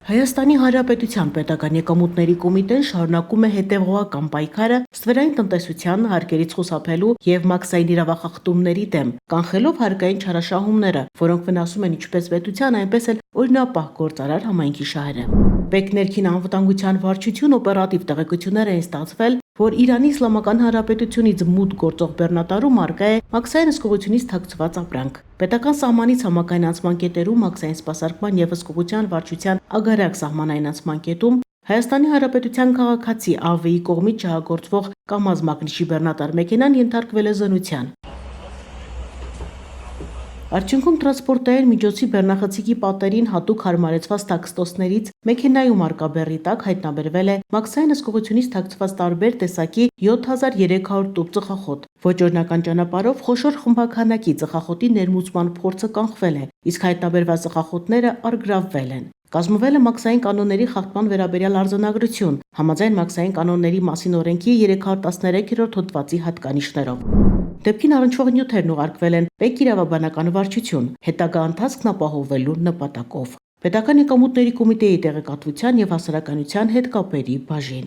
Հայաստանի Հանրապետության պետական եկամուտների կոմիտեն շարունակում է հետևողական պայքարը ստվերային տնտեսության հարկերից խուսափելու եւ մաքսային իրավախախտումների դեմ, կանխելով հարկային չարաշահումները, որոնք վնասում են ինչպես պետության, այնպես էլ օրինապահ գործարար համայնքի շահերը։ ՊԵԿ ներքին անվտանգության վարչություն օպերատիվ տեղեկություններ էին ստացվել, որ Իրանի Իսլամական Հանրապետությունից մուտք գործող բեռնատարում արկա է մաքսային հսկողությունից թաքցված ապրանք։ Պետական սահմանից համակային անցման կետերում մաքսային սպասարկման եւ հսկողության վարչության ագարակ սահմանային անցման կետում Հայաստանի Հանրապետության քաղաքացի ԱՎ-ի կողմից շահագործվող կամազ մագնիշի բեռնատար մեքենան ենթարկվել է զննության։ Արդյունքում տրանսպորտային միջոցի բեռնախցիկի պատերին հատուկ հարմարեցված տաքստոսներից մեքենայում արկա բեռի տակ հայտնաբերվել է մաքսային հսկողությունից թաքցված տարբեր տեսակի 7300 տուփ ծխախոտ։ Ոչ օրինական ճանապարհով խոշոր խմբաքանակի ծխախոտի ներմուծման փորձը կանխվել է, իսկ հայտնաբերված ծխախոտները առգրավվել են։ Կազմվել է մաքսային կանոնների խախտման վերաբերյալ արձանագրություն, համաձայն մաքսային կանոնների մասին օրենքի 313-րդ հոդվածի հատկանիշներով։ Դեպքին առնչվող նյութերն ուղարկվել են ՊԵԿ իրավաբանական վարչություն, հետագա ընթացքն ապահովելու նպատակով։ Պետական եկամուտների կոմիտեի տեղեկատվության եւ հասարակայնության հետ կապերի բաժին։